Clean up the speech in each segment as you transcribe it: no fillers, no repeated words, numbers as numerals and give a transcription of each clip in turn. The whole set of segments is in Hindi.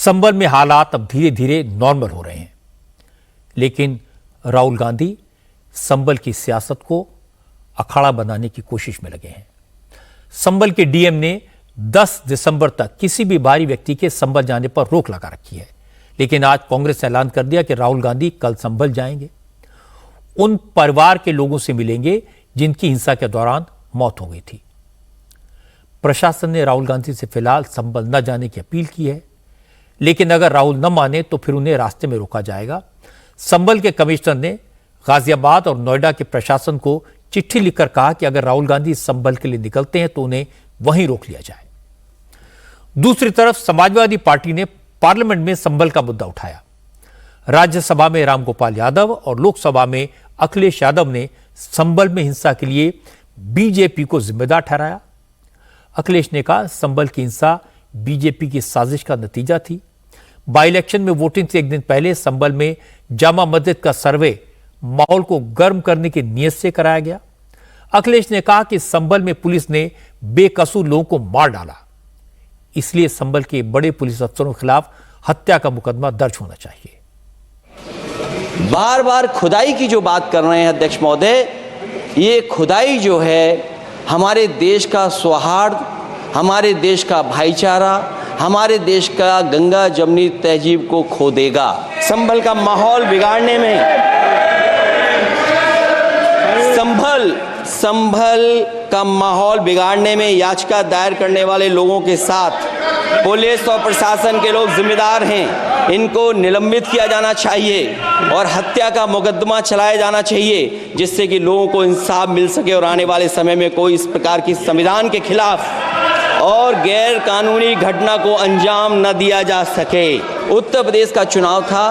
संभल में हालात अब धीरे धीरे नॉर्मल हो रहे हैं, लेकिन राहुल गांधी संभल की सियासत को अखाड़ा बनाने की कोशिश में लगे हैं। संभल के डीएम ने 10 दिसंबर तक किसी भी बाहरी व्यक्ति के संभल जाने पर रोक लगा रखी है, लेकिन आज कांग्रेस ने ऐलान कर दिया कि राहुल गांधी कल संभल जाएंगे, उन परिवार के लोगों से मिलेंगे जिनकी हिंसा के दौरान मौत हो गई थी। प्रशासन ने राहुल गांधी से फिलहाल संभल न जाने की अपील की है, लेकिन अगर राहुल न माने तो फिर उन्हें रास्ते में रोका जाएगा। संभल के कमिश्नर ने गाजियाबाद और नोएडा के प्रशासन को चिट्ठी लिखकर कहा कि अगर राहुल गांधी संभल के लिए निकलते हैं तो उन्हें वहीं रोक लिया जाए। दूसरी तरफ समाजवादी पार्टी ने पार्लियामेंट में संभल का मुद्दा उठाया। राज्यसभा में रामगोपाल यादव और लोकसभा में अखिलेश यादव ने संभल में हिंसा के लिए बीजेपी को जिम्मेदार ठहराया। अखिलेश ने कहा संभल की हिंसा बीजेपी की साजिश का नतीजा थी। बाई इलेक्शन में वोटिंग से एक दिन पहले संभल में जामा मस्जिद का सर्वे माहौल को गर्म करने की नीयत से कराया गया। अखिलेश ने कहा कि संभल में पुलिस ने बेकसूर लोगों को मार डाला, इसलिए संभल के बड़े पुलिस अफसरों के खिलाफ हत्या का मुकदमा दर्ज होना चाहिए। बार बार खुदाई की जो बात कर रहे हैं अध्यक्ष महोदय, ये खुदाई जो है हमारे देश का सौहार्द, हमारे देश का भाईचारा, हमारे देश का गंगा जमनी तहजीब को खो देगा। संभल का माहौल बिगाड़ने में, संभल का माहौल बिगाड़ने में याचिका दायर करने वाले लोगों के साथ पुलिस और प्रशासन के लोग जिम्मेदार हैं। इनको निलंबित किया जाना चाहिए और हत्या का मुकदमा चलाया जाना चाहिए, जिससे कि लोगों को इंसाफ मिल सके और आने वाले समय में कोई इस प्रकार की संविधान के खिलाफ और गैर कानूनी घटना को अंजाम न दिया जा सके। उत्तर प्रदेश का चुनाव था,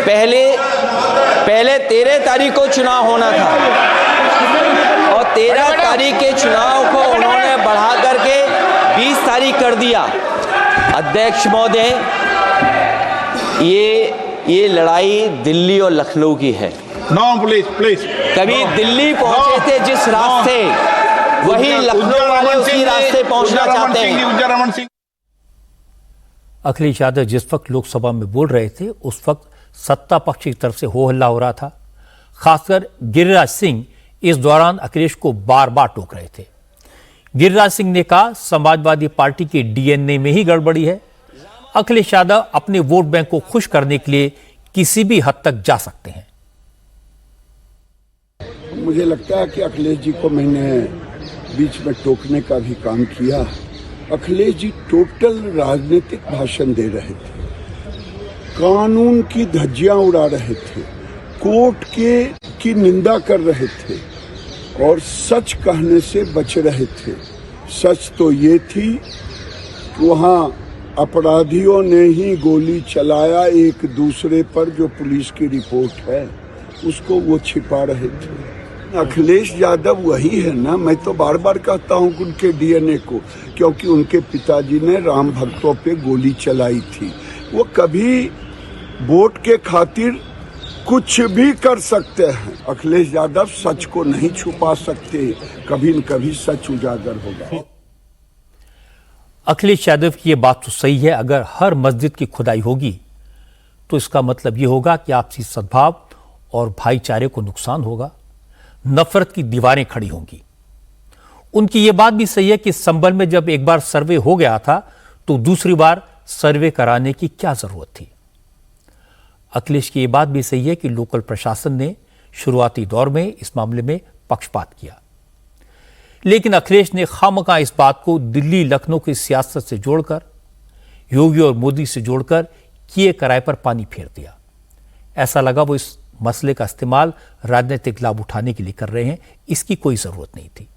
पहले 13 तारीख को चुनाव होना था और 13 तारीख के चुनाव को उन्होंने बढ़ा करके 20 तारीख कर दिया। अध्यक्ष महोदय, ये लड़ाई दिल्ली और लखनऊ की है। प्लीज। कभी दिल्ली पहुंचे थे जिस रास्ते, वही लखनऊ वाले उसी रास्ते पहुंचना चाहते हैं। अखिलेश यादव जिस वक्त लोकसभा में बोल रहे थे उस वक्त सत्ता पक्ष की तरफ से हो हल्ला हो रहा था। खासकर गिरिराज सिंह इस दौरान अखिलेश को बार बार टोक रहे थे। गिरिराज सिंह ने कहा समाजवादी पार्टी के डीएनए में ही गड़बड़ी है। अखिलेश यादव अपने वोट बैंक को खुश करने के लिए किसी भी हद तक जा सकते हैं। मुझे लगता है कि अखिलेश जी को मैंने बीच में टोकने का भी काम किया। अखिलेश जी टोटल राजनीतिक भाषण दे रहे थे, कानून की धज्जियां उड़ा रहे थे, कोर्ट की निंदा कर रहे थे और सच कहने से बच रहे थे। सच तो ये थी कि वहाँ अपराधियों ने ही गोली चलाया एक दूसरे पर, जो पुलिस की रिपोर्ट है उसको वो छिपा रहे थे। अखिलेश यादव वही है ना, मैं तो बार बार कहता हूँ उनके डीएनए को, क्योंकि उनके पिताजी ने राम भक्तों पे गोली चलाई थी। वो कभी वोट के खातिर कुछ भी कर सकते हैं। अखिलेश यादव सच को नहीं छुपा सकते, कभी न कभी सच उजागर होगा। अखिलेश यादव की यह बात तो सही है, अगर हर मस्जिद की खुदाई होगी तो इसका मतलब यह होगा कि आपसी सद्भाव और भाईचारे को नुकसान होगा, नफरत की दीवारें खड़ी होंगी। उनकी यह बात भी सही है कि संभल में जब एक बार सर्वे हो गया था तो दूसरी बार सर्वे कराने की क्या जरूरत थी। अखिलेश की यह बात भी सही है कि लोकल प्रशासन ने शुरुआती दौर में इस मामले में पक्षपात किया, लेकिन अखिलेश ने खामखा इस बात को दिल्ली लखनऊ की सियासत से जोड़कर, योगी और मोदी से जोड़कर किए कराए पर पानी फेर दिया। ऐसा लगा वो इस मसले का इस्तेमाल राजनीतिक लाभ उठाने के लिए कर रहे हैं, इसकी कोई जरूरत नहीं थी।